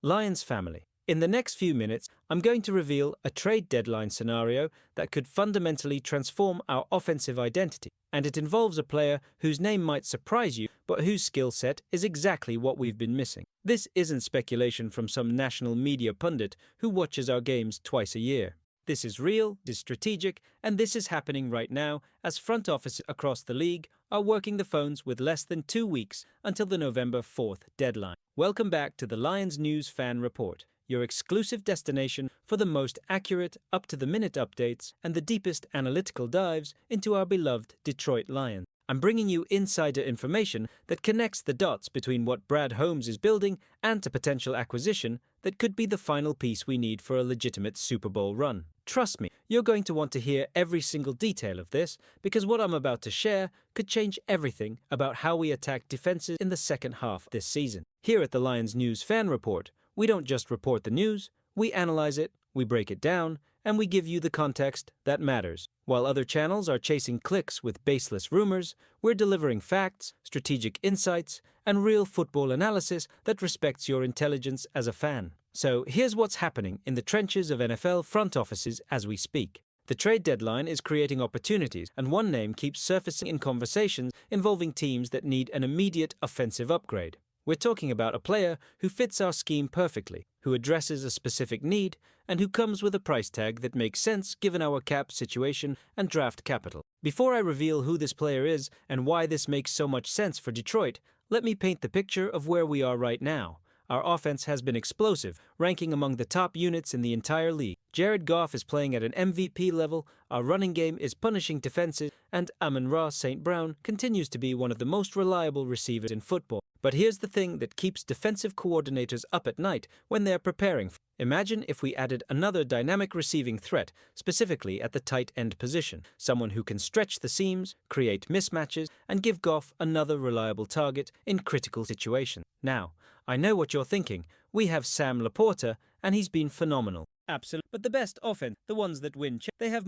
Lions family. In the next few minutes, I'm going to reveal a trade deadline scenario that could fundamentally transform our offensive identity, and it involves a player whose name might surprise you, but whose skill set is exactly what we've been missing. This isn't speculation from some national media pundit who watches our games twice a year. This is real, this is strategic, and this is happening right now as front offices across the league are working the phones with less than 2 weeks until the November 4th deadline. Welcome back to the Lions News Fan Report, your exclusive destination for the most accurate, up-to-the-minute updates and the deepest analytical dives into our beloved Detroit Lions. I'm bringing you insider information that connects the dots between what Brad Holmes is building and a potential acquisition that could be the final piece we need for a legitimate Super Bowl run. Trust me, you're going to want to hear every single detail of this because what I'm about to share could change everything about how we attack defenses in the second half this season. Here at the Lions News Fan Report, we don't just report the news, we analyze it, we break it down, and we give you the context that matters. While other channels are chasing clicks with baseless rumors, we're delivering facts, strategic insights, and real football analysis that respects your intelligence as a fan. So here's what's happening in the trenches of NFL front offices as we speak. The trade deadline is creating opportunities, and one name keeps surfacing in conversations involving teams that need an immediate offensive upgrade. We're talking about a player who fits our scheme perfectly, who addresses a specific need, and who comes with a price tag that makes sense given our cap situation and draft capital. Before I reveal who this player is and why this makes so much sense for Detroit, let me paint the picture of where we are right now. Our offense has been explosive, ranking among the top units in the entire league. Jared Goff is playing at an MVP level, our running game is punishing defenses, and Amon-Ra St. Brown continues to be one of the most reliable receivers in football. But here's the thing that keeps defensive coordinators up at night when they're preparing. Imagine if we added another dynamic receiving threat, specifically at the tight end position, someone who can stretch the seams, create mismatches, and give Goff another reliable target in critical situations. Now, I know what you're thinking. We have Sam Laporta, and he's been phenomenal. Absolutely. But the best offense, the ones that win, they have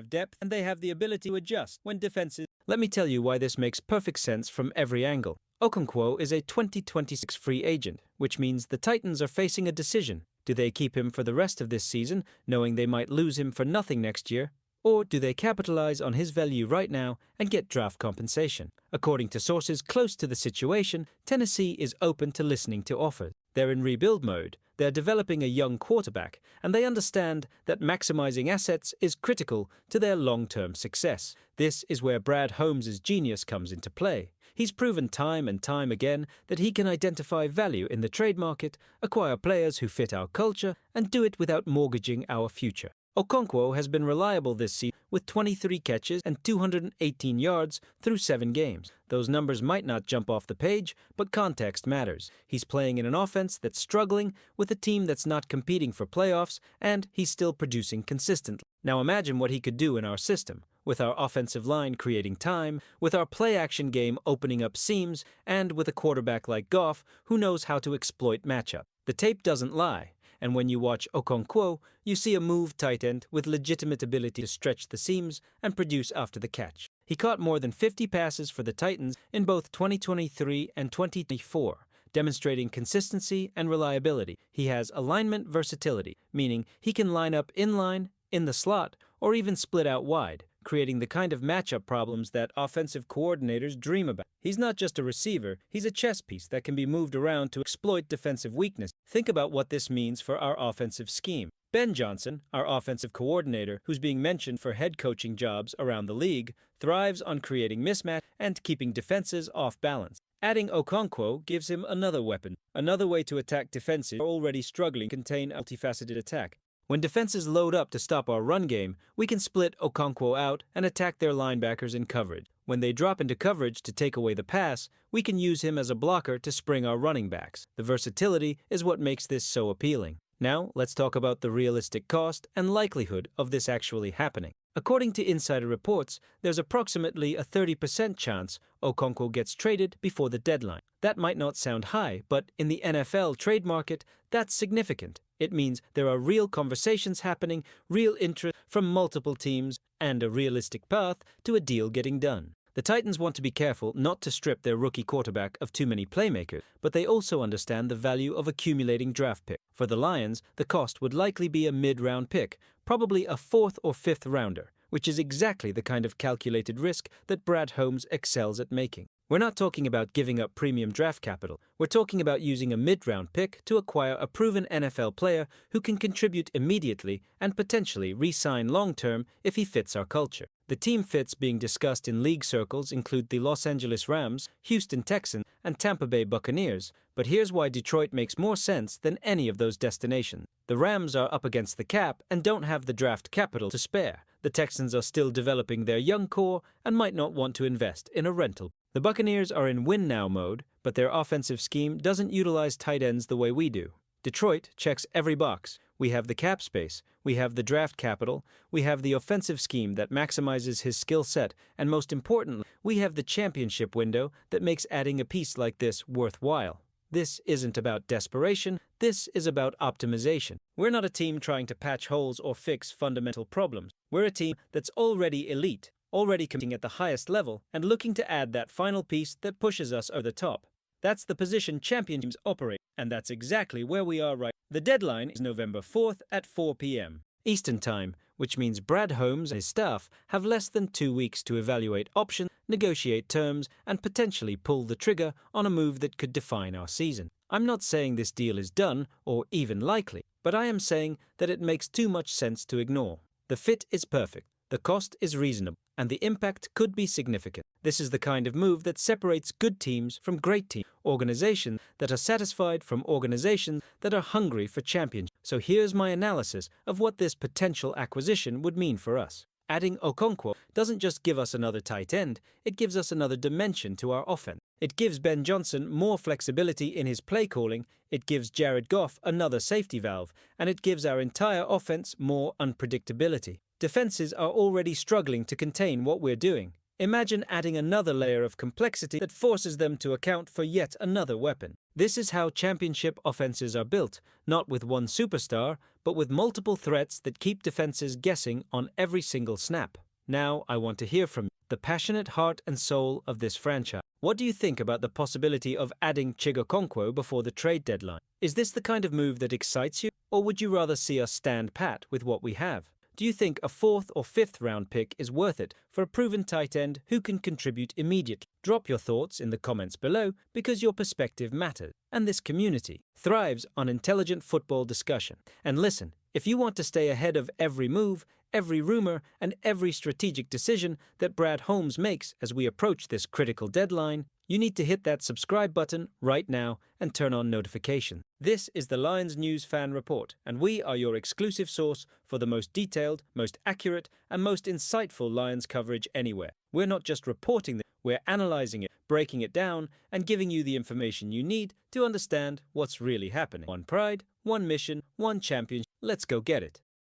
depth, and they have the ability to adjust when defenses. Let me tell you why this makes perfect sense from every angle. Okonkwo is a 2026 free agent, which means the Titans are facing a decision. Do they keep him for the rest of this season, knowing they might lose him for nothing next year? Or do they capitalize on his value right now and get draft compensation? According to sources close to the situation, Tennessee is open to listening to offers. They're in rebuild mode, they're developing a young quarterback, and they understand that maximizing assets is critical to their long-term success. This is where Brad Holmes' genius comes into play. He's proven time and time again that he can identify value in the trade market, acquire players who fit our culture, and do it without mortgaging our future. Okonkwo has been reliable this season with 23 catches and 218 yards through 7 games. Those numbers might not jump off the page, but context matters. He's playing in an offense that's struggling with a team that's not competing for playoffs, and he's still producing consistently. Now imagine what he could do in our system, with our offensive line creating time, with our play-action game opening up seams, and with a quarterback like Goff who knows how to exploit matchup. The tape doesn't lie. And when you watch Okonkwo, you see a move tight end with legitimate ability to stretch the seams and produce after the catch. He caught more than 50 passes for the Titans in both 2023 and 2024, demonstrating consistency and reliability. He has alignment versatility, meaning he can line up inline, in the slot, or even split out wide, creating the kind of matchup problems that offensive coordinators dream about. He's not just a receiver, he's a chess piece that can be moved around to exploit defensive weakness. Think about what this means for our offensive scheme. Ben Johnson, our offensive coordinator, who's being mentioned for head coaching jobs around the league, thrives on creating mismatch and keeping defenses off balance. Adding Okonkwo gives him another weapon, another way to attack defenses already struggling to contain a multifaceted attack. When defenses load up to stop our run game, we can split Okonkwo out and attack their linebackers in coverage. When they drop into coverage to take away the pass, we can use him as a blocker to spring our running backs. The versatility is what makes this so appealing. Now, let's talk about the realistic cost and likelihood of this actually happening. According to insider reports, there's approximately a 30% chance Okonkwo gets traded before the deadline. That might not sound high, but in the NFL trade market, that's significant. It means there are real conversations happening, real interest from multiple teams, and a realistic path to a deal getting done. The Titans want to be careful not to strip their rookie quarterback of too many playmakers, but they also understand the value of accumulating draft picks. For the Lions, the cost would likely be a mid-round pick, probably a 4th or 5th rounder, which is exactly the kind of calculated risk that Brad Holmes excels at making. We're not talking about giving up premium draft capital. We're talking about using a mid-round pick to acquire a proven NFL player who can contribute immediately and potentially re-sign long-term if he fits our culture. The team fits being discussed in league circles include the Los Angeles Rams, Houston Texans, and Tampa Bay Buccaneers, but here's why Detroit makes more sense than any of those destinations. The Rams are up against the cap and don't have the draft capital to spare. The Texans are still developing their young core and might not want to invest in a rental. The Buccaneers are in win-now mode, but their offensive scheme doesn't utilize tight ends the way we do. Detroit checks every box. We have the cap space, we have the draft capital, we have the offensive scheme that maximizes his skill set, and most importantly, we have the championship window that makes adding a piece like this worthwhile. This isn't about desperation, this is about optimization. We're not a team trying to patch holes or fix fundamental problems. We're a team that's already elite, already competing at the highest level, and looking to add that final piece that pushes us over the top. That's the position champion teams operate, and that's exactly where we are right. The deadline is November 4th at 4 p.m. Eastern Time, which means Brad Holmes and his staff have less than 2 weeks to evaluate options, negotiate terms, and potentially pull the trigger on a move that could define our season. I'm not saying this deal is done or even likely, but I am saying that it makes too much sense to ignore. The fit is perfect, the cost is reasonable, and the impact could be significant. This is the kind of move that separates good teams from great teams, organizations that are satisfied from organizations that are hungry for championship. So here's my analysis of what this potential acquisition would mean for us. Adding Okonkwo doesn't just give us another tight end, it gives us another dimension to our offense. It gives Ben Johnson more flexibility in his play calling, it gives Jared Goff another safety valve, and it gives our entire offense more unpredictability. Defenses are already struggling to contain what we're doing. Imagine adding another layer of complexity that forces them to account for yet another weapon. This is how championship offenses are built, not with one superstar, but with multiple threats that keep defenses guessing on every single snap. Now I want to hear from you, the passionate heart and soul of this franchise. What do you think about the possibility of adding Okonkwo before the trade deadline? Is this the kind of move that excites you, or would you rather see us stand pat with what we have? Do you think a 4th or 5th round pick is worth it for a proven tight end who can contribute immediately? Drop your thoughts in the comments below because your perspective matters, and this community thrives on intelligent football discussion. And listen, if you want to stay ahead of every move, every rumor, and every strategic decision that Brad Holmes makes as we approach this critical deadline, you need to hit that subscribe button right now and turn on notifications. This is the Lions News Fan Report, and we are your exclusive source for the most detailed, most accurate, and most insightful Lions coverage anywhere. We're not just reporting this, we're analyzing it, breaking it down, and giving you the information you need to understand what's really happening. One pride, one mission, one championship. Let's go get it.